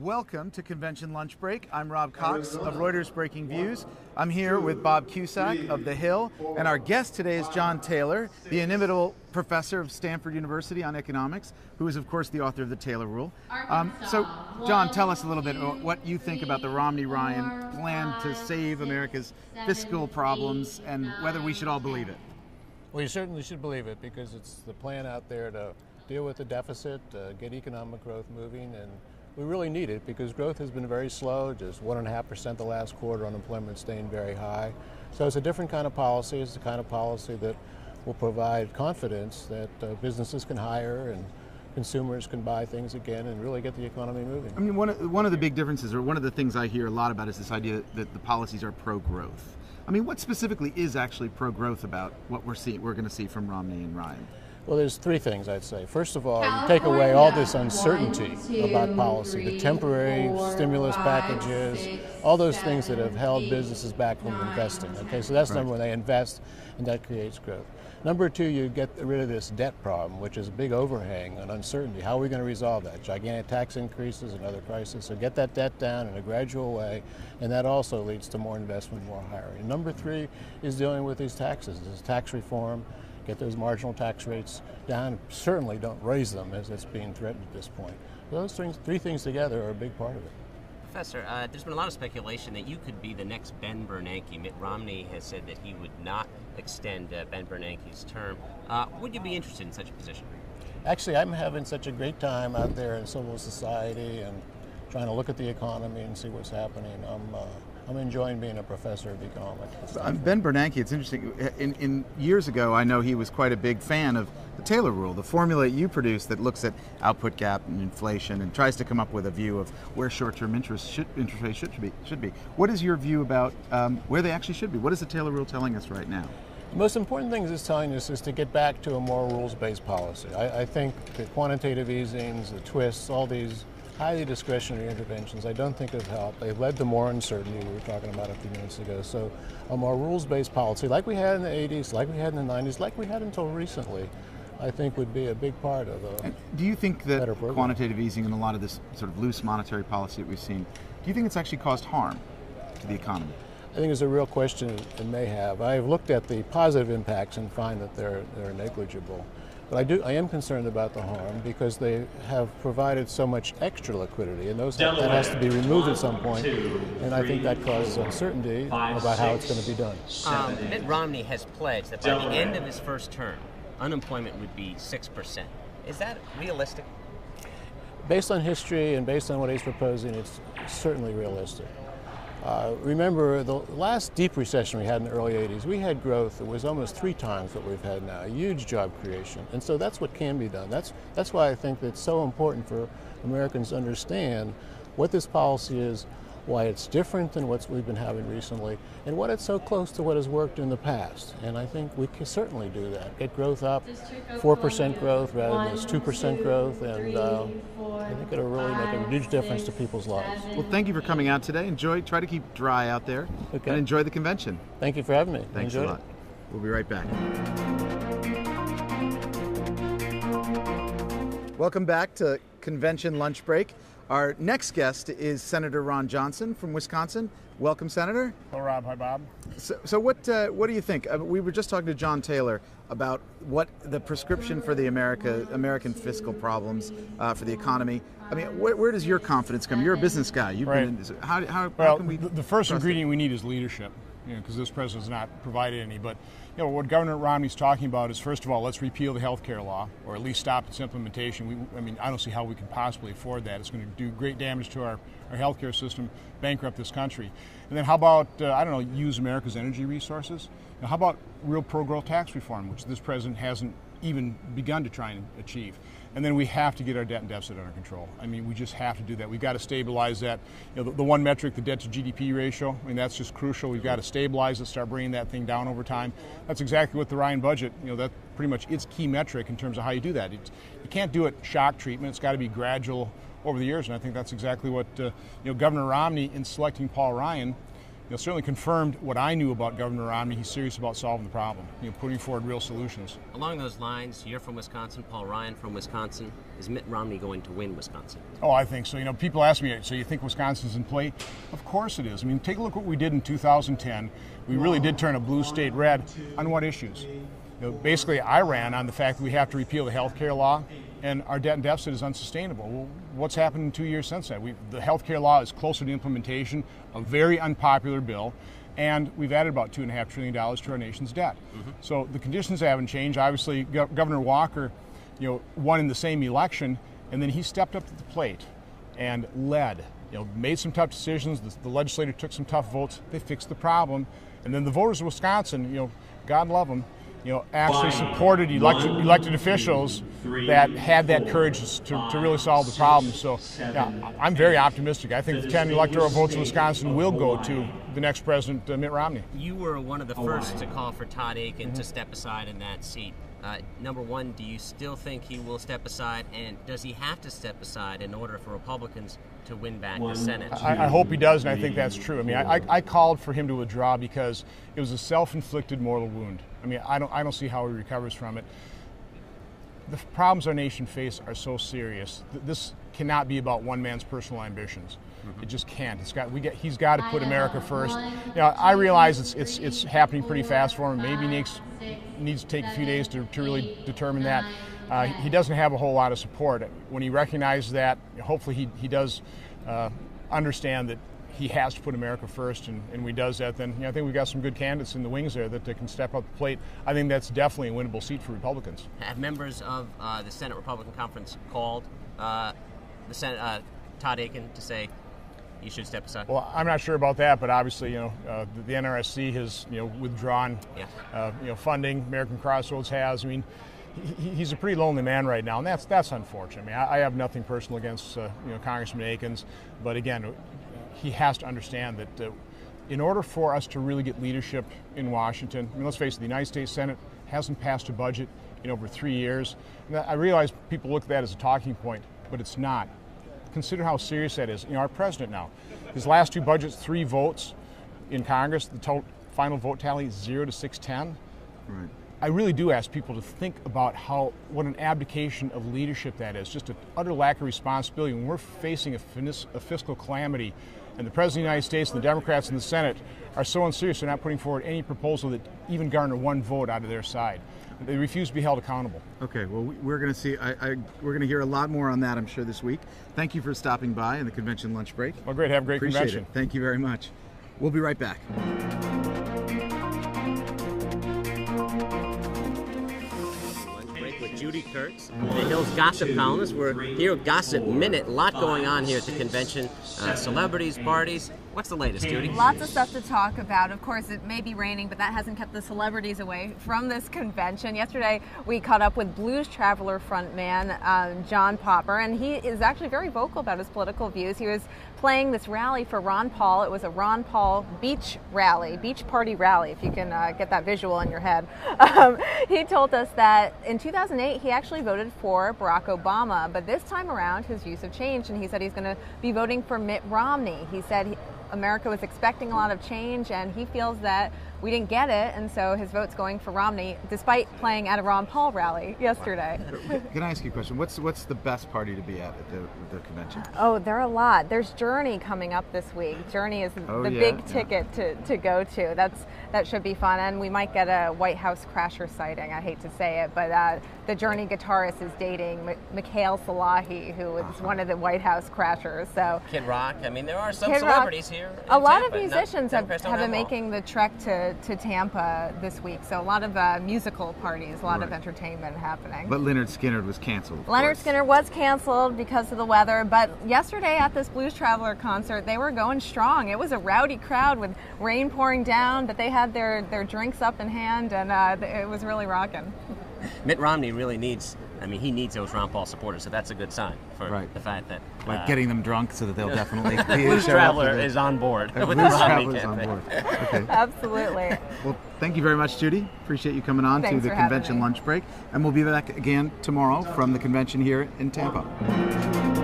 Welcome to Convention Lunch Break. I'm Rob Cox of Reuters Breaking Views. I'm here with Bob Cusack of The Hill, and our guest today is John Taylor, the inimitable professor of Stanford University on economics, who is, of course, the author of the Taylor Rule. So, John, tell us a little bit about what you think about the Romney-Ryan plan to save America's fiscal problems and whether we should all believe it. Well, you certainly should believe it because it's the plan out there to deal with the deficit, get economic growth moving, and we really need it because growth has been very slow, just 1.5% the last quarter, unemployment staying very high. So it's a different kind of policy. It's the kind of policy that will provide confidence that businesses can hire and consumers can buy things again and really get the economy moving. I mean, one of the big differences, or one of the things I hear a lot about, is this idea that the policies are pro-growth. I mean, what specifically is actually pro-growth about what we're going to see from Romney and Ryan? Well, there's three things I'd say. First of all, you take away all this uncertainty about policy, the temporary stimulus packages, all those things that have held businesses back from investing. Okay, so that's number one, they invest and that creates growth. Number two, you get rid of this debt problem, which is a big overhang and uncertainty. How are we going to resolve that? Gigantic tax increases, another crisis. So get that debt down in a gradual way, and that also leads to more investment, more hiring. And number three is dealing with these taxes. This is tax reform. Get those marginal tax rates down. Certainly don't raise them as it's being threatened at this point. Those three things together are a big part of it. Professor, there's been a lot of speculation that you could be the next Ben Bernanke. Mitt Romney has said that he would not extend Ben Bernanke's term. Would you be interested in such a position? Actually, I'm having such a great time out there in civil society and trying to look at the economy and see what's happening. I'm enjoying being a professor of economics. Ben Bernanke, it's interesting. In years ago, I know he was quite a big fan of the Taylor Rule, the formula you produced that looks at output gap and inflation and tries to come up with a view of where short-term interest rates should be. What is your view about where they actually should be? What is the Taylor Rule telling us right now? The most important thing it's telling us is to get back to a more rules-based policy. I think the quantitative easings, the twists, all these highly discretionary interventions, I don't think have helped. They've led to more uncertainty, we were talking about a few minutes ago. So a more rules-based policy, like we had in the 80s, like we had in the 90s, like we had until recently, I think would be a big part of a Do you think that better program. Quantitative easing and a lot of this sort of loose monetary policy that we've seen, do you think it's actually caused harm to the economy? I think it's a real question it may have. I've looked at the positive impacts and find that they're negligible. But I am concerned about the harm because they have provided so much extra liquidity, and that has to be removed at some point. And I think that causes uncertainty about how it's going to be done. Mitt Romney has pledged that by the end of his first term, unemployment would be 6%. Is that realistic? Based on history and based on what he's proposing, it's certainly realistic. Remember, the last deep recession we had in the early 80s, we had growth that was almost 3 times what we've had now, huge job creation. And so that's what can be done. That's why I think it's so important for Americans to understand what this policy is, why it's different than what we've been having recently, and what it's so close to what has worked in the past. And I think we can certainly do that. Get growth up, 4% growth rather than this 2% growth, and I think it'll really make a huge difference to people's lives. Well, thank you for coming out today. Try to keep dry out there, and enjoy the convention. Thank you for having me. Thanks a lot. We'll be right back. Welcome back to Convention Lunch Break. Our next guest is Senator Ron Johnson from Wisconsin. Welcome, Senator. Hello, Rob. Hi, Bob. So what do you think? We were just talking to John Taylor about what the prescription for the American fiscal problems for the economy. I mean, where does your confidence come? You're a business guy. You've been in, how can we? The first ingredient we need is leadership. Because this president's not provided any. But what Governor Romney's talking about is, first of all, let's repeal the health care law, or at least stop its implementation. I don't see how we can possibly afford that. It's going to do great damage to our health care system, bankrupt this country. And then how about, use America's energy resources? How about real pro-growth tax reform, which this president hasn't even begun to try and achieve? And then we have to get our debt and deficit under control. We just have to do that. We've got to stabilize that. The one metric, the debt to GDP ratio, that's just crucial. We've got to stabilize it, start bringing that thing down over time. That's exactly what the Ryan budget, that's pretty much its key metric in terms of how you do that. You can't do it shock treatment. It's got to be gradual over the years, and I think that's exactly what Governor Romney, in selecting Paul Ryan, certainly confirmed what I knew about Governor Romney. He's serious about solving the problem, putting forward real solutions. Along those lines, you're from Wisconsin, Paul Ryan from Wisconsin. Is Mitt Romney going to win Wisconsin? Oh, I think so. People ask me, so you think Wisconsin's in play? Of course it is. I mean, take a look what we did in 2010. We really did turn a blue state red. On what issues? Basically, I ran on the fact that we have to repeal the health care law, and our debt and deficit is unsustainable. Well, what's happened in 2 years since that? The health care law is closer to implementation, a very unpopular bill, and we've added about $2.5 trillion to our nation's debt. So the conditions haven't changed. Obviously, Governor Walker, won in the same election, and then he stepped up to the plate and led. Made some tough decisions. The legislature took some tough votes. They fixed the problem, and then the voters of Wisconsin, God love them, actually supported elected officials that had that courage to really solve the problem. So I'm very optimistic. I think the 10 electoral votes in Wisconsin will go to the next president, Mitt Romney. You were one of the first to call for Todd Akin to step aside in that seat. Number one, do you still think he will step aside, and does he have to step aside in order for Republicans to win back the Senate? I hope he does, and I think that's true. I mean, I called for him to withdraw because it was a self-inflicted moral wound. I mean, I don't see how he recovers from it. The problems our nation faces are so serious. This cannot be about one man's personal ambitions. It just can't. He's got to put America first. I realize it's happening pretty fast for him. Maybe needs to take a few days to really determine that. He doesn't have a whole lot of support. When he recognizes that, hopefully he does understand that he has to put America first, and when he does that, then I think we've got some good candidates in the wings there that can step up the plate. I think that's definitely a winnable seat for Republicans. Have members of the Senate Republican Conference called the Senate, Todd Akin to say he should step aside? Well, I'm not sure about that, but obviously, the NRSC has, withdrawn, funding. American Crossroads has. I mean, he's a pretty lonely man right now, and that's unfortunate. I mean, I have nothing personal against Congressman Akins, but again, he has to understand that in order for us to really get leadership in Washington, I mean, let's face it, the United States Senate hasn't passed a budget in over 3 years. And I realize people look at that as a talking point, but it's not. Consider how serious that is. Our president now, his last two budgets, 3 votes in Congress, the final vote tally 0 to 610. Right. I really do ask people to think about what an abdication of leadership that is, just an utter lack of responsibility. When we're facing a fiscal calamity, and the President of the United States and the Democrats in the Senate are so unserious they're not putting forward any proposal that even garner one vote out of their side. They refuse to be held accountable. Okay, well, we're going to see. We're going to hear a lot more on that, I'm sure, this week. Thank you for stopping by in the convention lunch break. Well, great. Have a great Appreciate convention. It. Thank you very much. We'll be right back. Judy Kurtz, the Hill's gossip columnist. We're here at Gossip Minute. A lot going on here at the convention. Celebrities, parties. What's the latest, Judy? Lots of stuff to talk about. Of course, it may be raining, but that hasn't kept the celebrities away from this convention. Yesterday, we caught up with Blues Traveler frontman John Popper, and he is actually very vocal about his political views. He was playing this rally for Ron Paul. It was a Ron Paul beach rally, beach party rally, if you can get that visual in your head. He told us that in 2008, he actually voted for Barack Obama, but this time around, his views have changed, and he said he's going to be voting for Mitt Romney. He said America was expecting a lot of change, and he feels that we didn't get it, and so his vote's going for Romney, despite playing at a Ron Paul rally yesterday. Can I ask you a question? What's the best party to be at the convention? Oh, there are a lot. There's Journey coming up this week. Journey is the big ticket to go to. That should be fun, and we might get a White House crasher sighting. I hate to say it, but the Journey guitarist is dating Mikhail Salahi, who is one of the White House crashers. So Kid Rock. I mean, there are some celebrities here. A lot of musicians have been making the trek to Tampa this week, so a lot of musical parties, a lot of entertainment happening. But Lynyrd Skynyrd was canceled. Lynyrd Skynyrd was canceled because of the weather, but yesterday at this Blues Traveler concert, they were going strong. It was a rowdy crowd with rain pouring down, but they had their drinks up in hand, and it was really rocking. Mitt Romney really needs those Ron Paul supporters, so that's a good sign for the fact that getting them drunk so that they'll definitely Blues Traveler is on board with the Romney campaign. Okay. Absolutely. Well, thank you very much, Judy. Appreciate you coming on to the convention lunch break, and we'll be back again tomorrow from the convention here in Tampa.